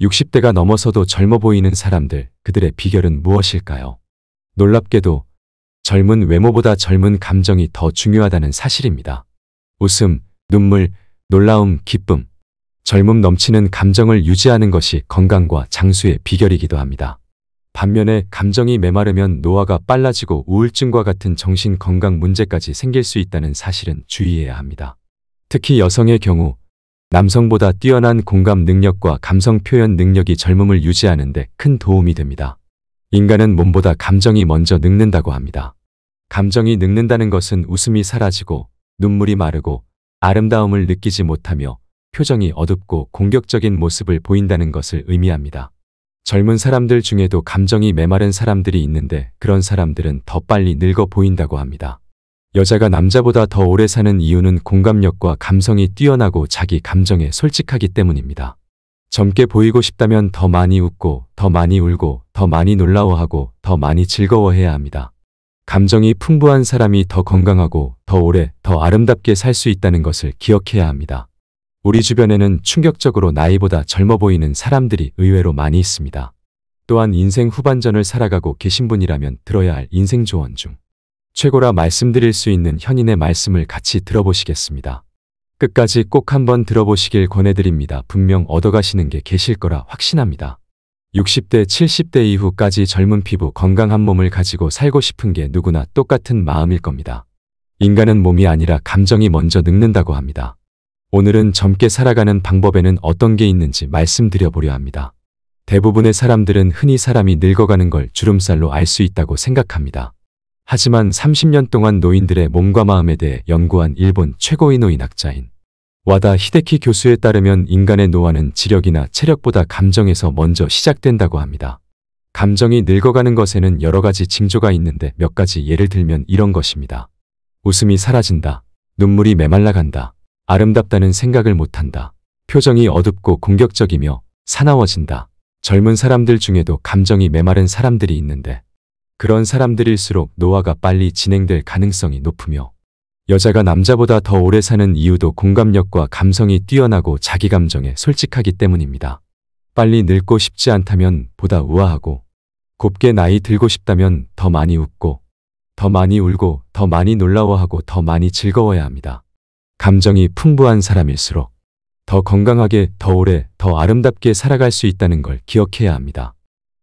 60대가 넘어서도 젊어 보이는 사람들, 그들의 비결은 무엇일까요? 놀랍게도 젊은 외모보다 젊은 감정이 더 중요하다는 사실입니다. 웃음, 눈물, 놀라움, 기쁨, 젊음 넘치는 감정을 유지하는 것이 건강과 장수의 비결이기도 합니다. 반면에 감정이 메마르면 노화가 빨라지고 우울증과 같은 정신 건강 문제까지 생길 수 있다는 사실은 주의해야 합니다. 특히 여성의 경우 남성보다 뛰어난 공감 능력과 감성 표현 능력이 젊음을 유지하는 데 큰 도움이 됩니다. 인간은 몸보다 감정이 먼저 늙는다고 합니다. 감정이 늙는다는 것은 웃음이 사라지고 눈물이 마르고 아름다움을 느끼지 못하며 표정이 어둡고 공격적인 모습을 보인다는 것을 의미합니다. 젊은 사람들 중에도 감정이 메마른 사람들이 있는데 그런 사람들은 더 빨리 늙어 보인다고 합니다. 여자가 남자보다 더 오래 사는 이유는 공감력과 감성이 뛰어나고 자기 감정에 솔직하기 때문입니다. 젊게 보이고 싶다면 더 많이 웃고, 더 많이 울고, 더 많이 놀라워하고, 더 많이 즐거워해야 합니다. 감정이 풍부한 사람이 더 건강하고, 더 오래, 더 아름답게 살 수 있다는 것을 기억해야 합니다. 우리 주변에는 충격적으로 나이보다 젊어 보이는 사람들이 의외로 많이 있습니다. 또한 인생 후반전을 살아가고 계신 분이라면 들어야 할 인생 조언 중 최고라 말씀드릴 수 있는 현인의 말씀을 같이 들어보시겠습니다. 끝까지 꼭 한번 들어보시길 권해드립니다. 분명 얻어가시는 게 계실 거라 확신합니다. 60대, 70대 이후까지 젊은 피부, 건강한 몸을 가지고 살고 싶은 게 누구나 똑같은 마음일 겁니다. 인간은 몸이 아니라 감정이 먼저 늙는다고 합니다. 오늘은 젊게 살아가는 방법에는 어떤 게 있는지 말씀드려보려 합니다. 대부분의 사람들은 흔히 사람이 늙어가는 걸 주름살로 알 수 있다고 생각합니다. 하지만 30년 동안 노인들의 몸과 마음에 대해 연구한 일본 최고의 노인학자인 와다 히데키 교수에 따르면 인간의 노화는 지력이나 체력보다 감정에서 먼저 시작된다고 합니다. 감정이 늙어가는 것에는 여러 가지 징조가 있는데 몇 가지 예를 들면 이런 것입니다. 웃음이 사라진다. 눈물이 메말라간다. 아름답다는 생각을 못한다. 표정이 어둡고 공격적이며 사나워진다. 젊은 사람들 중에도 감정이 메마른 사람들이 있는데 그런 사람들일수록 노화가 빨리 진행될 가능성이 높으며 여자가 남자보다 더 오래 사는 이유도 공감력과 감성이 뛰어나고 자기 감정에 솔직하기 때문입니다. 빨리 늙고 싶지 않다면 보다 우아하고 곱게 나이 들고 싶다면 더 많이 웃고 더 많이 울고 더 많이 놀라워하고 더 많이 즐거워야 합니다. 감정이 풍부한 사람일수록 더 건강하게, 더 오래, 더 아름답게 살아갈 수 있다는 걸 기억해야 합니다.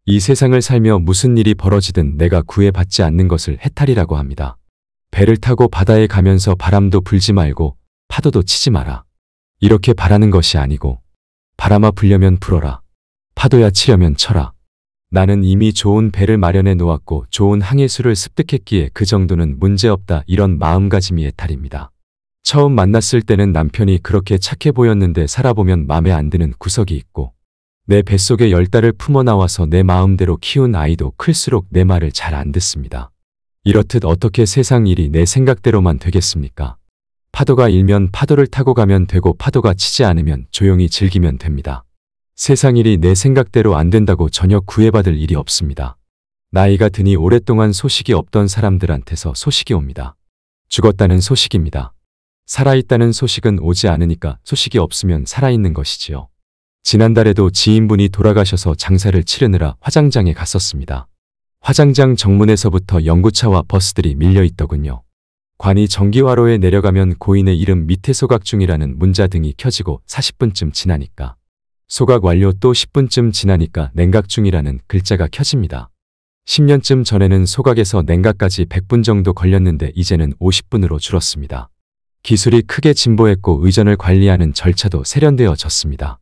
이 세상을 살며 무슨 일이 벌어지든 내가 구애받지 않는 것을 해탈이라고 합니다. 배를 타고 바다에 가면서 바람도 불지 말고 파도도 치지 마라. 이렇게 바라는 것이 아니고 바람아 불려면 불어라. 파도야 치려면 쳐라. 나는 이미 좋은 배를 마련해 놓았고 좋은 항해수를 습득했기에 그 정도는 문제없다. 이런 마음가짐이 해탈입니다. 처음 만났을 때는 남편이 그렇게 착해 보였는데 살아보면 맘에 안 드는 구석이 있고 내 뱃속에 10달을 품어 나와서 내 마음대로 키운 아이도 클수록 내 말을 잘 안 듣습니다. 이렇듯 어떻게 세상 일이 내 생각대로만 되겠습니까? 파도가 일면 파도를 타고 가면 되고 파도가 치지 않으면 조용히 즐기면 됩니다. 세상 일이 내 생각대로 안 된다고 전혀 구애받을 일이 없습니다. 나이가 드니 오랫동안 소식이 없던 사람들한테서 소식이 옵니다. 죽었다는 소식입니다. 살아있다는 소식은 오지 않으니까 소식이 없으면 살아있는 것이지요. 지난달에도 지인분이 돌아가셔서 장사를 치르느라 화장장에 갔었습니다. 화장장 정문에서부터 연구차와 버스들이 밀려 있더군요. 관이 정기화로에 내려가면 고인의 이름 밑에 소각 중이라는 문자등이 켜지고 40분쯤 지나니까 소각 완료 또 10분쯤 지나니까 냉각 중이라는 글자가 켜집니다. 10년쯤 전에는 소각에서 냉각까지 100분 정도 걸렸는데 이제는 50분으로 줄었습니다. 기술이 크게 진보했고 의전을 관리하는 절차도 세련되어졌습니다.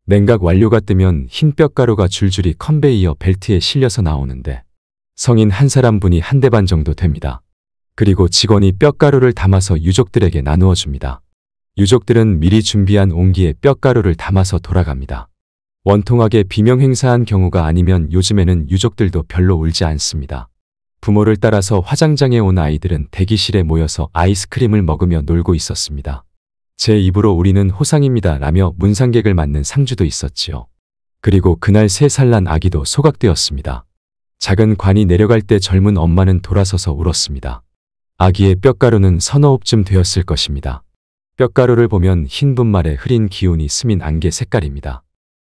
냉각 완료가 뜨면 흰 뼈가루가 줄줄이 컨베이어 벨트에 실려서 나오는데 성인 한 사람분이 한 대 반 정도 됩니다. 그리고 직원이 뼈가루를 담아서 유족들에게 나누어 줍니다. 유족들은 미리 준비한 옹기에 뼈가루를 담아서 돌아갑니다. 원통하게 비명 행사한 경우가 아니면 요즘에는 유족들도 별로 울지 않습니다. 부모를 따라서 화장장에 온 아이들은 대기실에 모여서 아이스크림을 먹으며 놀고 있었습니다. 제 입으로 우리는 호상입니다 라며 문상객을 맞는 상주도 있었지요. 그리고 그날 3살 난 아기도 소각되었습니다. 작은 관이 내려갈 때 젊은 엄마는 돌아서서 울었습니다. 아기의 뼈가루는 서너 옵쯤 되었을 것입니다. 뼈가루를 보면 흰 분말에 흐린 기운이 스민 안개 색깔입니다.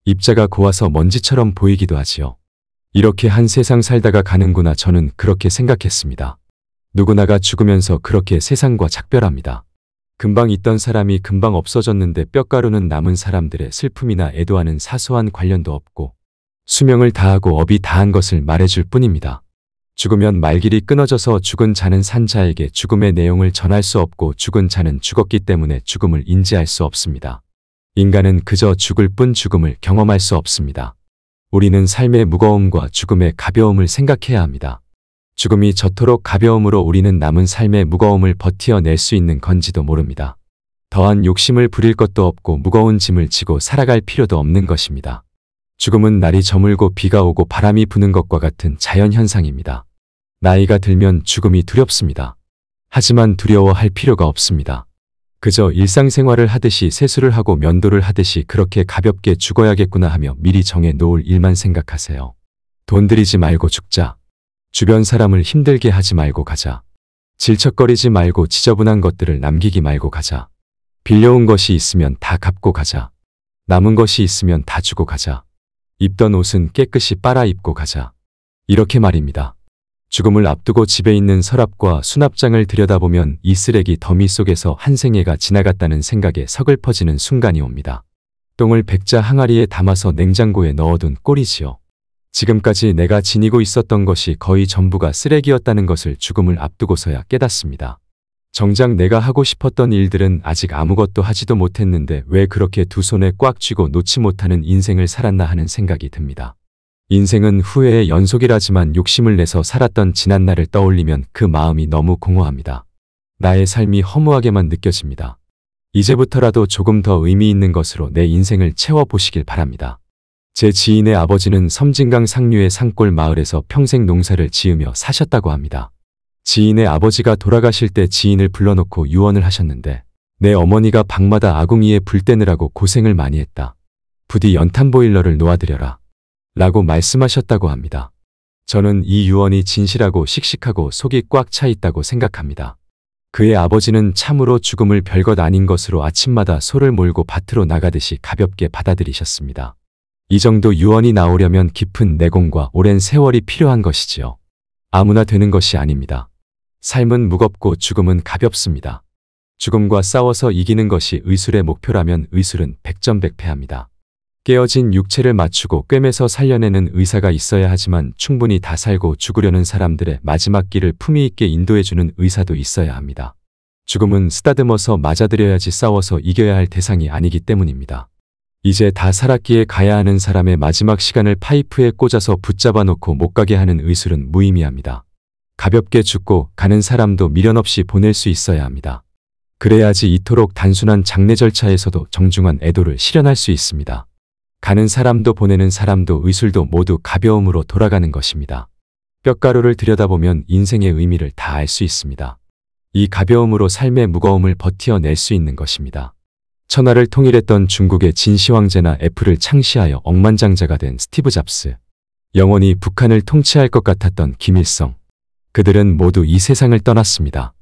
입자가 고와서 먼지처럼 보이기도 하지요. 이렇게 한 세상 살다가 가는구나 저는 그렇게 생각했습니다. 누구나가 죽으면서 그렇게 세상과 작별합니다. 금방 있던 사람이 금방 없어졌는데 뼈가루는 남은 사람들의 슬픔이나 애도하는 사소한 관련도 없고 수명을 다하고 업이 다한 것을 말해줄 뿐입니다. 죽으면 말길이 끊어져서 죽은 자는 산 자에게 죽음의 내용을 전할 수 없고 죽은 자는 죽었기 때문에 죽음을 인지할 수 없습니다. 인간은 그저 죽을 뿐 죽음을 경험할 수 없습니다. 우리는 삶의 무거움과 죽음의 가벼움을 생각해야 합니다. 죽음이 저토록 가벼움으로 우리는 남은 삶의 무거움을 버티어낼 수 있는 건지도 모릅니다. 더한 욕심을 부릴 것도 없고 무거운 짐을 지고 살아갈 필요도 없는 것입니다. 죽음은 날이 저물고 비가 오고 바람이 부는 것과 같은 자연현상입니다. 나이가 들면 죽음이 두렵습니다. 하지만 두려워할 필요가 없습니다. 그저 일상생활을 하듯이 세수를 하고 면도를 하듯이 그렇게 가볍게 죽어야겠구나 하며 미리 정해 놓을 일만 생각하세요. 돈 들이지 말고 죽자. 주변 사람을 힘들게 하지 말고 가자. 질척거리지 말고 지저분한 것들을 남기기 말고 가자. 빌려온 것이 있으면 다 갚고 가자. 남은 것이 있으면 다 주고 가자. 입던 옷은 깨끗이 빨아 입고 가자. 이렇게 말입니다. 죽음을 앞두고 집에 있는 서랍과 수납장을 들여다보면 이 쓰레기 더미 속에서 한 생애가 지나갔다는 생각에 서글퍼지는 순간이 옵니다. 똥을 백자 항아리에 담아서 냉장고에 넣어둔 꼴이지요. 지금까지 내가 지니고 있었던 것이 거의 전부가 쓰레기였다는 것을 죽음을 앞두고서야 깨닫습니다. 정작 내가 하고 싶었던 일들은 아직 아무것도 하지도 못했는데 왜 그렇게 두 손에 꽉 쥐고 놓지 못하는 인생을 살았나 하는 생각이 듭니다. 인생은 후회의 연속이라지만 욕심을 내서 살았던 지난날을 떠올리면 그 마음이 너무 공허합니다. 나의 삶이 허무하게만 느껴집니다. 이제부터라도 조금 더 의미 있는 것으로 내 인생을 채워보시길 바랍니다. 제 지인의 아버지는 섬진강 상류의 산골 마을에서 평생 농사를 지으며 사셨다고 합니다. 지인의 아버지가 돌아가실 때 지인을 불러놓고 유언을 하셨는데 내 어머니가 방마다 아궁이에 불 떼느라고 고생을 많이 했다. 부디 연탄 보일러를 놓아드려라. 라고 말씀하셨다고 합니다. 저는 이 유언이 진실하고 씩씩하고 속이 꽉 차 있다고 생각합니다. 그의 아버지는 참으로 죽음을 별것 아닌 것으로 아침마다 소를 몰고 밭으로 나가듯이 가볍게 받아들이셨습니다. 이 정도 유언이 나오려면 깊은 내공과 오랜 세월이 필요한 것이지요. 아무나 되는 것이 아닙니다. 삶은 무겁고 죽음은 가볍습니다. 죽음과 싸워서 이기는 것이 의술의 목표라면 의술은 백전백패합니다. 깨어진 육체를 맞추고 꿰매서 살려내는 의사가 있어야 하지만 충분히 다 살고 죽으려는 사람들의 마지막 길을 품위 있게 인도해주는 의사도 있어야 합니다. 죽음은 쓰다듬어서 맞아들여야지 싸워서 이겨야 할 대상이 아니기 때문입니다. 이제 다 살았기에 가야 하는 사람의 마지막 시간을 파이프에 꽂아서 붙잡아 놓고 못 가게 하는 의술은 무의미합니다. 가볍게 죽고 가는 사람도 미련 없이 보낼 수 있어야 합니다. 그래야지 이토록 단순한 장례 절차에서도 정중한 애도를 실현할 수 있습니다. 가는 사람도 보내는 사람도 의술도 모두 가벼움으로 돌아가는 것입니다. 뼈가루를 들여다보면 인생의 의미를 다 알 수 있습니다. 이 가벼움으로 삶의 무거움을 버티어낼 수 있는 것입니다. 천하를 통일했던 중국의 진시 황제나 애플을 창시하여 억만장자가 된 스티브 잡스, 영원히 북한을 통치할 것 같았던 김일성, 그들은 모두 이 세상을 떠났습니다.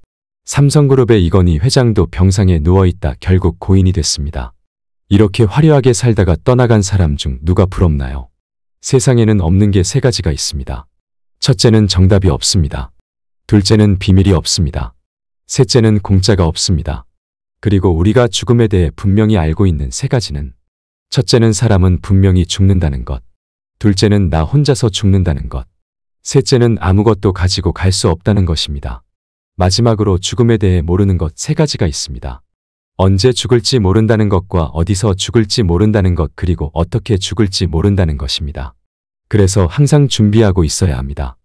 삼성그룹의 이건희 회장도 병상에 누워있다 결국 고인이 됐습니다. 이렇게 화려하게 살다가 떠나간 사람 중 누가 부럽나요? 세상에는 없는 게 세 가지가 있습니다. 첫째는 정답이 없습니다. 둘째는 비밀이 없습니다. 셋째는 공짜가 없습니다. 그리고 우리가 죽음에 대해 분명히 알고 있는 세 가지는 첫째는 사람은 분명히 죽는다는 것, 둘째는 나 혼자서 죽는다는 것, 셋째는 아무것도 가지고 갈 수 없다는 것입니다. 마지막으로 죽음에 대해 모르는 것 세 가지가 있습니다. 언제 죽을지 모른다는 것과 어디서 죽을지 모른다는 것 그리고 어떻게 죽을지 모른다는 것입니다. 그래서 항상 준비하고 있어야 합니다.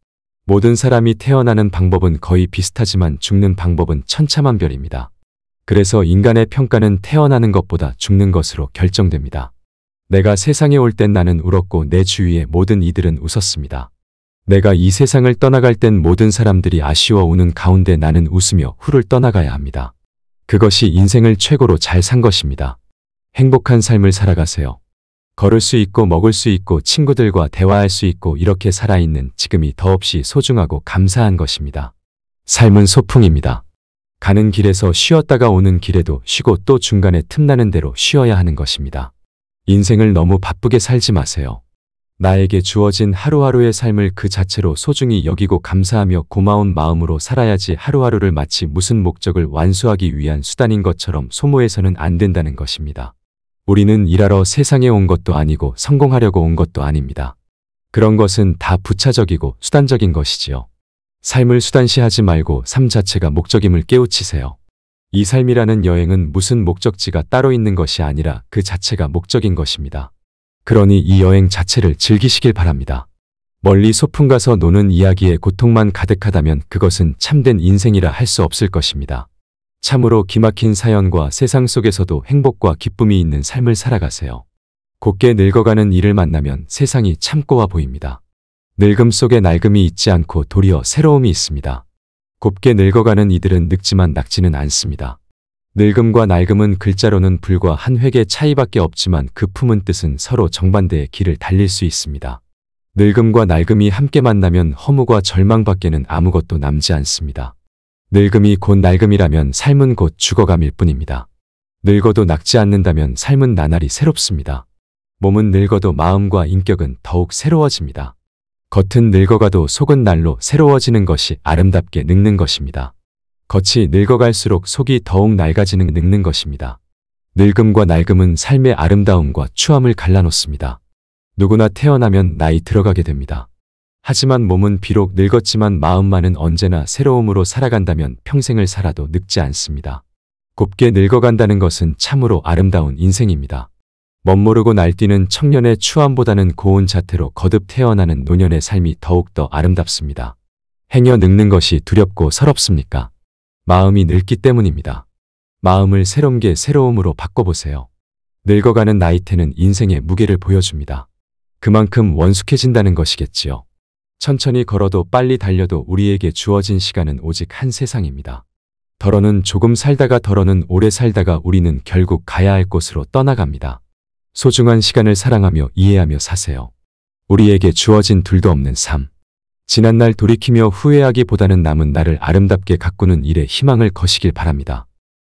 모든 사람이 태어나는 방법은 거의 비슷하지만 죽는 방법은 천차만별입니다. 그래서 인간의 평가는 태어나는 것보다 죽는 것으로 결정됩니다. 내가 세상에 올 땐 나는 울었고 내 주위의 모든 이들은 웃었습니다. 내가 이 세상을 떠나갈 땐 모든 사람들이 아쉬워 우는 가운데 나는 웃으며 후를 떠나가야 합니다. 그것이 인생을 최고로 잘 산 것입니다. 행복한 삶을 살아가세요. 걸을 수 있고 먹을 수 있고 친구들과 대화할 수 있고 이렇게 살아있는 지금이 더없이 소중하고 감사한 것입니다. 삶은 소풍입니다. 가는 길에서 쉬었다가 오는 길에도 쉬고 또 중간에 틈나는 대로 쉬어야 하는 것입니다. 인생을 너무 바쁘게 살지 마세요. 나에게 주어진 하루하루의 삶을 그 자체로 소중히 여기고 감사하며 고마운 마음으로 살아야지 하루하루를 마치 무슨 목적을 완수하기 위한 수단인 것처럼 소모해서는 안 된다는 것입니다. 우리는 일하러 세상에 온 것도 아니고 성공하려고 온 것도 아닙니다. 그런 것은 다 부차적이고 수단적인 것이지요. 삶을 수단시하지 말고 삶 자체가 목적임을 깨우치세요. 이 삶이라는 여행은 무슨 목적지가 따로 있는 것이 아니라 그 자체가 목적인 것입니다. 그러니 이 여행 자체를 즐기시길 바랍니다. 멀리 소풍 가서 노는 이야기에 고통만 가득하다면 그것은 참된 인생이라 할 수 없을 것입니다. 참으로 기막힌 사연과 세상 속에서도 행복과 기쁨이 있는 삶을 살아가세요. 곱게 늙어가는 이를 만나면 세상이 참 꼬아 보입니다. 늙음 속에 낡음이 있지 않고 도리어 새로움이 있습니다. 곱게 늙어가는 이들은 늙지만 낙지는 않습니다. 늙음과 낡음은 글자로는 불과 한 획의 차이밖에 없지만 그 품은 뜻은 서로 정반대의 길을 달릴 수 있습니다. 늙음과 낡음이 함께 만나면 허무과 절망밖에는 아무것도 남지 않습니다. 늙음이 곧 낡음이라면 삶은 곧 죽어감일 뿐입니다. 늙어도 늙지 않는다면 삶은 나날이 새롭습니다. 몸은 늙어도 마음과 인격은 더욱 새로워집니다. 겉은 늙어가도 속은 날로 새로워지는 것이 아름답게 늙는 것입니다. 겉이 늙어갈수록 속이 더욱 낡아지는 늙는 것입니다. 늙음과 낡음은 삶의 아름다움과 추함을 갈라놓습니다. 누구나 태어나면 나이 들어가게 됩니다. 하지만 몸은 비록 늙었지만 마음만은 언제나 새로움으로 살아간다면 평생을 살아도 늙지 않습니다. 곱게 늙어간다는 것은 참으로 아름다운 인생입니다. 멋모르고 날뛰는 청년의 추함보다는 고운 자태로 거듭 태어나는 노년의 삶이 더욱더 아름답습니다. 행여 늙는 것이 두렵고 서럽습니까? 마음이 늙기 때문입니다. 마음을 새롭게 새로움으로 바꿔보세요. 늙어가는 나이테는 인생의 무게를 보여줍니다. 그만큼 원숙해진다는 것이겠지요. 천천히 걸어도 빨리 달려도 우리에게 주어진 시간은 오직 한 세상입니다. 덜어는 조금 살다가 덜어는 오래 살다가 우리는 결국 가야 할 곳으로 떠나갑니다. 소중한 시간을 사랑하며 이해하며 사세요. 우리에게 주어진 둘도 없는 삶. 지난날 돌이키며 후회하기보다는 남은 날을 아름답게 가꾸는 일에 희망을 거시길 바랍니다.